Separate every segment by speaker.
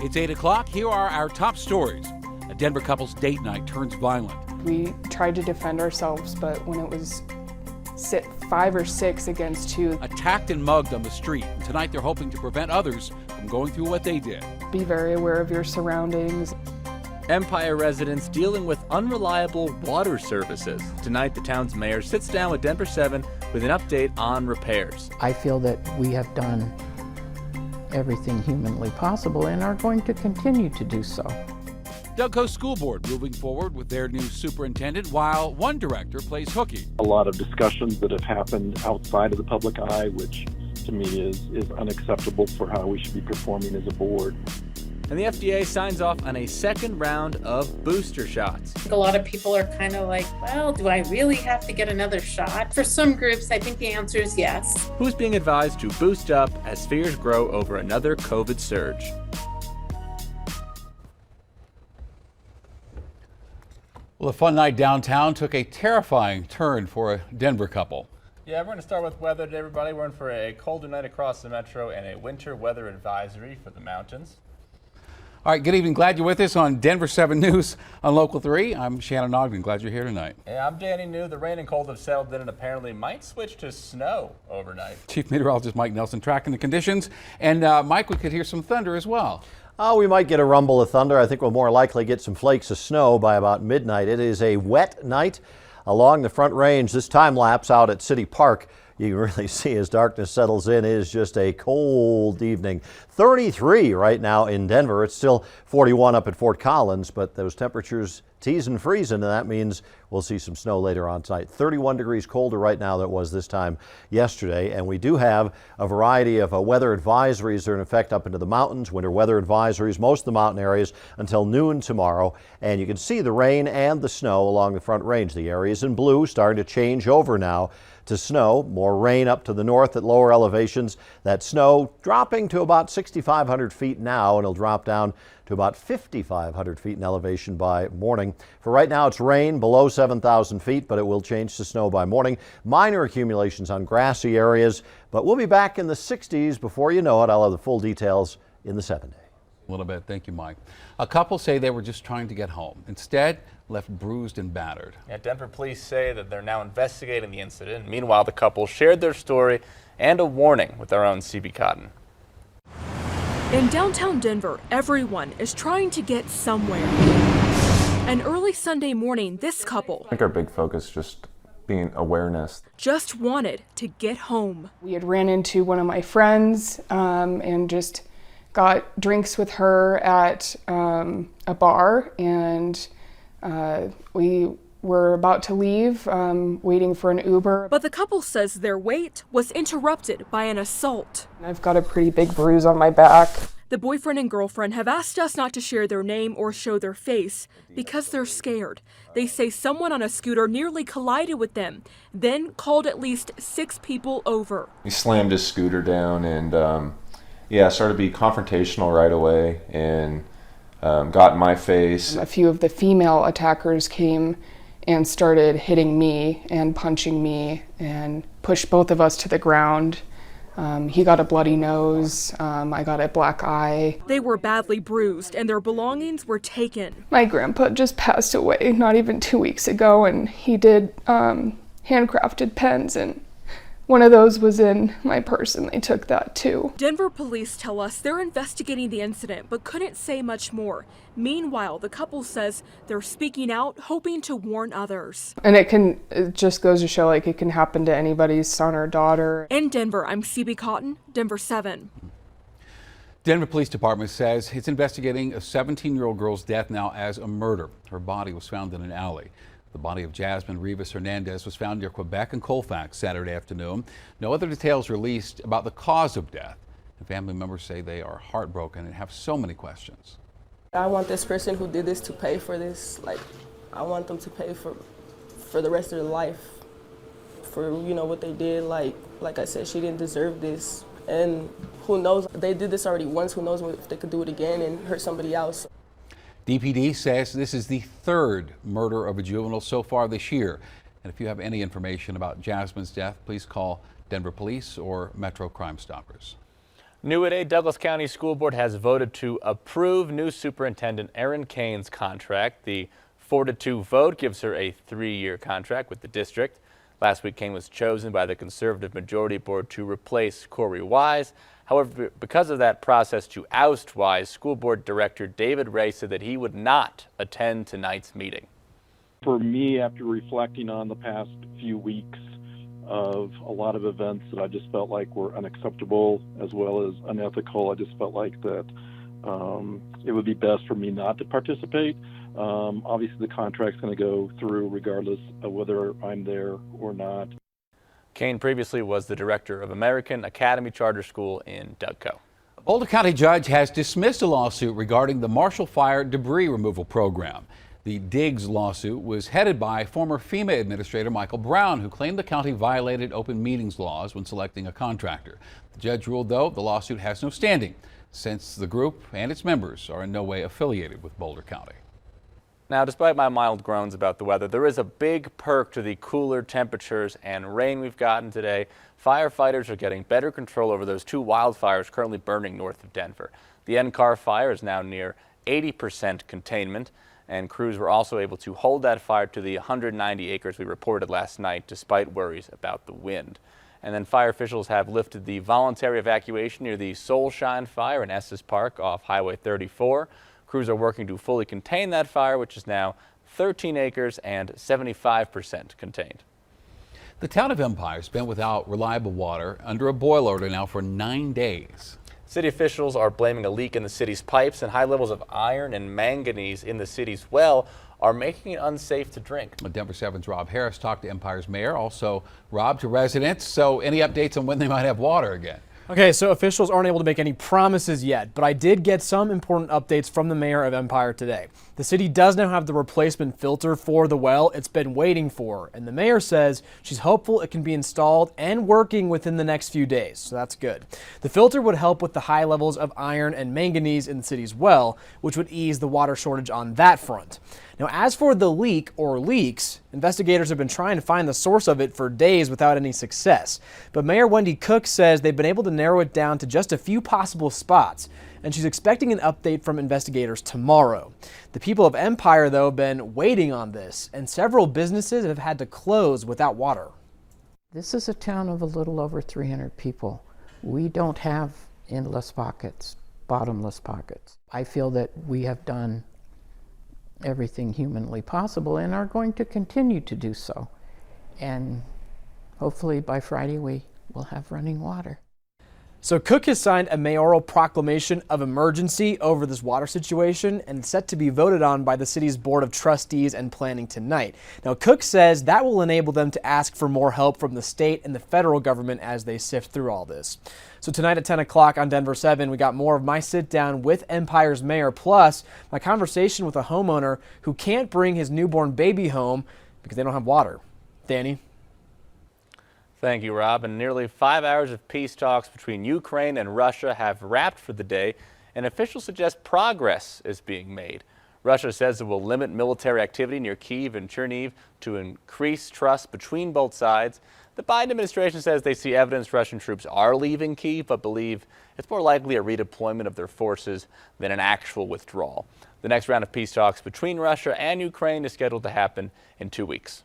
Speaker 1: It's 8 o'clock. Here are our top stories. A Denver couple's date night turns violent.
Speaker 2: We tried to defend ourselves, but when it was 5 or 6 against 2.
Speaker 1: Attacked and mugged on the street. And tonight they're hoping to prevent others from going through what they did.
Speaker 2: Be very aware of your surroundings.
Speaker 3: Empire residents dealing with unreliable water services. Tonight, the town's mayor sits down with Denver 7 with an update on repairs.
Speaker 4: I feel that we have done everything humanly possible and are going to continue to do so.
Speaker 1: Delco School Board moving forward with their new superintendent, while one director plays hooky.
Speaker 5: A lot of discussions that have happened outside of the public eye, which to me is unacceptable for how we should be performing as a board.
Speaker 3: And the FDA signs off on a second round of booster shots.
Speaker 6: A lot of people are kind of like, well, do I really have to get another shot? For some groups, I think the answer is yes.
Speaker 3: Who's being advised to boost up as fears grow over another COVID surge?
Speaker 1: Well, a fun night downtown took a terrifying turn for a Denver couple.
Speaker 3: Yeah, we're going to start with weather today, everybody. We're in for a colder night across the metro and a winter weather advisory for the mountains.
Speaker 1: All right, good evening. Glad you're with us on Denver 7 News on Local 3. I'm Shannon Ogden. Glad you're here tonight.
Speaker 3: Yeah, I'm Danny New. The rain and cold have settled in and apparently might switch to snow overnight.
Speaker 1: Chief Meteorologist Mike Nelson tracking the conditions. And Mike, we could hear some thunder as well.
Speaker 7: We might get a rumble of thunder. I think we'll more likely get some flakes of snow by about midnight. It is a wet night along the Front Range. This time lapse out at City Park, you can really see as darkness settles in, it is just a cold evening. 33 right now in Denver. It's still 41 up at Fort Collins, but those temperatures teasing freezing, and that means we'll see some snow later on tonight. 31 degrees colder right now than it was this time yesterday, and we do have a variety of weather advisories that are in effect up into the mountains. Winter weather advisories, most of the mountain areas until noon tomorrow, and you can see the rain and the snow along the Front Range. The areas in blue starting to change over now to snow. More rain up to the north at lower elevations. That snow dropping to about 6,500 feet now, and it'll drop down to about 5,500 feet in elevation by morning. For right now, it's rain below 7,000 feet, but it will change to snow by morning. Minor accumulations on grassy areas, but we'll be back in the 60s before you know it. I'll have the full details in the 7 day.
Speaker 1: A little bit. Thank you, Mike. A couple say they were just trying to get home. Instead, left bruised and battered.
Speaker 3: Yeah, Denver police say that they're now investigating the incident. Meanwhile, the couple shared their story and a warning with our own CB Cotton.
Speaker 8: In downtown Denver, everyone is trying to get somewhere. An early Sunday morning, this couple,
Speaker 9: I think our big focus just being awareness,
Speaker 8: just wanted to get home.
Speaker 2: We had ran into one of my friends and just got drinks with her at a bar, and we were about to leave, waiting for an Uber.
Speaker 8: But the couple says their wait was interrupted by an assault.
Speaker 2: I've got a pretty big bruise on my back.
Speaker 8: The boyfriend and girlfriend have asked us not to share their name or show their face because they're scared. They say someone on a scooter nearly collided with them, then called at least 6 people over.
Speaker 9: he slammed his scooter down and started to be confrontational right away and got in my face.
Speaker 2: A few of the female attackers came and started hitting me and punching me and pushed both of us to the ground. He got a bloody nose, I got a black eye.
Speaker 8: They were badly bruised and their belongings were taken.
Speaker 2: My grandpa just passed away not even 2 weeks ago, and he did handcrafted pens, and one of those was in my purse and they took that too.
Speaker 8: Denver police tell us they're investigating the incident but couldn't say much more. Meanwhile, the couple says they're speaking out, hoping to warn others.
Speaker 2: And it just goes to show, like, it can happen to anybody's son or daughter.
Speaker 8: In Denver, I'm CB Cotton, Denver 7.
Speaker 1: Denver Police Department says it's investigating a 17-year-old girl's death now as a murder. Her body was found in an alley. The body of Jasmine Rivas Hernandez was found near Quebec and Colfax Saturday afternoon. No other details released about the cause of death. And family members say they are heartbroken and have so many questions.
Speaker 10: I want this person who did this to pay for this. Like, I want them to pay for the rest of their life for, what they did. Like I said, she didn't deserve this. And who knows, they did this already once. Who knows if they could do it again and hurt somebody else.
Speaker 1: DPD says this is the 3rd murder of a juvenile so far this year. And if you have any information about Jasmine's death, please call Denver Police or Metro Crime Stoppers.
Speaker 3: New at 8, Douglas County School Board has voted to approve new Superintendent Erin Kane's contract. The 4-2 vote gives her a 3-year contract with the district. Last week, Kane was chosen by the Conservative Majority Board to replace Corey Wise. However, because of that process to oust Wise, School Board Director David Ray said that he would not attend tonight's meeting.
Speaker 5: For me, after reflecting on the past few weeks of a lot of events that I just felt like were unacceptable as well as unethical, I just felt like that it would be best for me not to participate. Obviously, the contract's going to go through regardless of whether I'm there or not.
Speaker 3: Kane previously was the director of American Academy Charter School in Dougco.
Speaker 1: A Boulder County judge has dismissed a lawsuit regarding the Marshall Fire debris removal program. The Diggs lawsuit was headed by former FEMA Administrator Michael Brown, who claimed the county violated open meetings laws when selecting a contractor. The judge ruled, though, the lawsuit has no standing, since the group and its members are in no way affiliated with Boulder County.
Speaker 3: Now, despite my mild groans about the weather, there is a big perk to the cooler temperatures and rain we've gotten today. Firefighters are getting better control over those 2 wildfires currently burning north of Denver. The NCAR fire is now near 80% containment, and crews were also able to hold that fire to the 190 acres we reported last night, despite worries about the wind. And then fire officials have lifted the voluntary evacuation near the Soulshine fire in Estes Park off Highway 34. Crews are working to fully contain that fire, which is now 13 acres and 75% contained.
Speaker 1: The town of Empire has been without reliable water under a boil order now for 9 days.
Speaker 3: City officials are blaming a leak in the city's pipes, and high levels of iron and manganese in the city's well are making it unsafe to drink.
Speaker 1: Denver 7's Rob Harris talked to Empire's mayor, also Rob, to residents. So any updates on when they might have water again?
Speaker 11: Okay, so officials aren't able to make any promises yet, but I did get some important updates from the mayor of Empire today. The city does now have the replacement filter for the well it's been waiting for, and the mayor says she's hopeful it can be installed and working within the next few days, so that's good. The filter would help with the high levels of iron and manganese in the city's well, which would ease the water shortage on that front. Now, as for the leak or leaks, investigators have been trying to find the source of it for days without any success. But Mayor Wendy Cook says they've been able to narrow it down to just a few possible spots, and she's expecting an update from investigators tomorrow. The people of Empire, though, have been waiting on this, and several businesses have had to close without water.
Speaker 4: This is a town of a little over 300 people. We don't have endless pockets, bottomless pockets. I feel that we have done everything humanly possible and are going to continue to do so. And hopefully by Friday we will have running water.
Speaker 11: So Cook has signed a mayoral proclamation of emergency over this water situation, and it's set to be voted on by the city's Board of Trustees and Planning tonight. Now, Cook says that will enable them to ask for more help from the state and the federal government as they sift through all this. So tonight at 10 o'clock on Denver 7, we got more of my sit down with Empire's mayor, plus my conversation with a homeowner who can't bring his newborn baby home because they don't have water. Danny?
Speaker 3: Thank you, Rob. And nearly 5 hours of peace talks between Ukraine and Russia have wrapped for the day, and officials suggest progress is being made. Russia says it will limit military activity near Kyiv and Chernihiv to increase trust between both sides. The Biden administration says they see evidence Russian troops are leaving Kyiv, but believe it's more likely a redeployment of their forces than an actual withdrawal. The next round of peace talks between Russia and Ukraine is scheduled to happen in 2 weeks.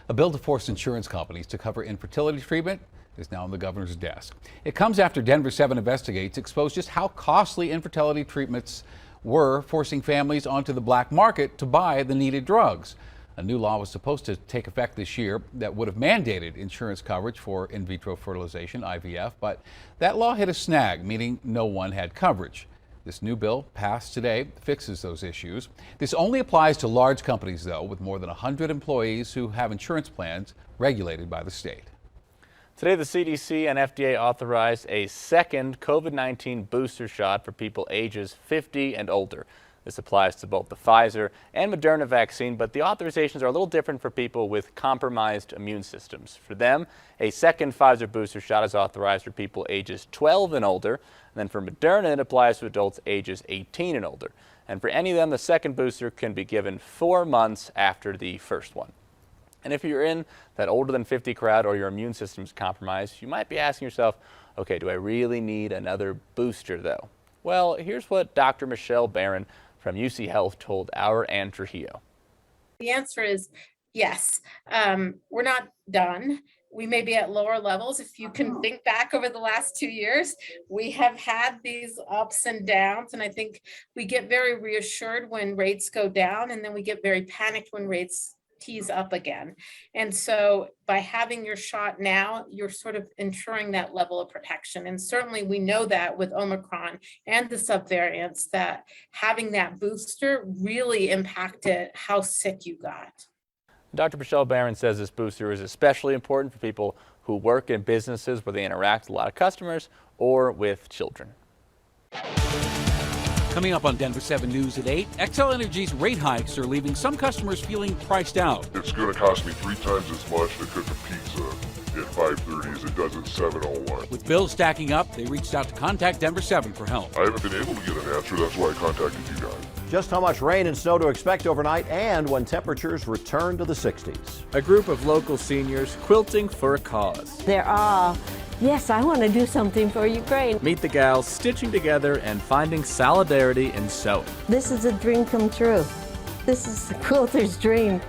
Speaker 1: A bill to force insurance companies to cover infertility treatment is now on the governor's desk. It comes after Denver 7 Investigates exposed just how costly infertility treatments were, forcing families onto the black market to buy the needed drugs. A new law was supposed to take effect this year that would have mandated insurance coverage for in vitro fertilization, IVF, but that law hit a snag, meaning no one had coverage. This new bill, passed today, fixes those issues. This only applies to large companies, though, with more than 100 employees who have insurance plans regulated by the state.
Speaker 3: Today, the CDC and FDA authorized a second COVID-19 booster shot for people ages 50 and older. This applies to both the Pfizer and Moderna vaccine, but the authorizations are a little different for people with compromised immune systems. For them, a second Pfizer booster shot is authorized for people ages 12 and older. And then for Moderna, it applies to adults ages 18 and older. And for any of them, the second booster can be given 4 months after the first one. And if you're in that older than 50 crowd or your immune system is compromised, you might be asking yourself, Okay, do I really need another booster though? Well, here's what Dr. Michelle Barron from UC Health told our Ann Trujillo.
Speaker 6: The answer is yes. We're not done. We may be at lower levels. If you can think back over the last 2 years, we have had these ups and downs. And I think we get very reassured when rates go down, and then we get very panicked when rates tease up again. And so by having your shot now, you're sort of ensuring that level of protection. And certainly we know that with Omicron and the subvariants, that having that booster really impacted how sick you got.
Speaker 3: Dr. Michelle Barron says this booster is especially important for people who work in businesses where they interact with a lot of customers or with children.
Speaker 1: Coming up on Denver 7 News at 8, Xcel Energy's rate hikes are leaving some customers feeling priced out.
Speaker 12: It's going to cost me 3 times as much to cook a pizza at 5:30 as it does at 7:01.
Speaker 1: With bills stacking up, they reached out to Contact Denver 7 for help.
Speaker 12: I haven't been able to get an answer. That's why I contacted you guys.
Speaker 7: Just how much rain and snow to expect overnight and when temperatures return to the 60s.
Speaker 13: A group of local seniors quilting for a cause.
Speaker 14: They're all, yes, I want to do something for Ukraine.
Speaker 13: Meet the gals stitching together and finding solidarity in sewing.
Speaker 14: This is a dream come true. This is the quilter's dream.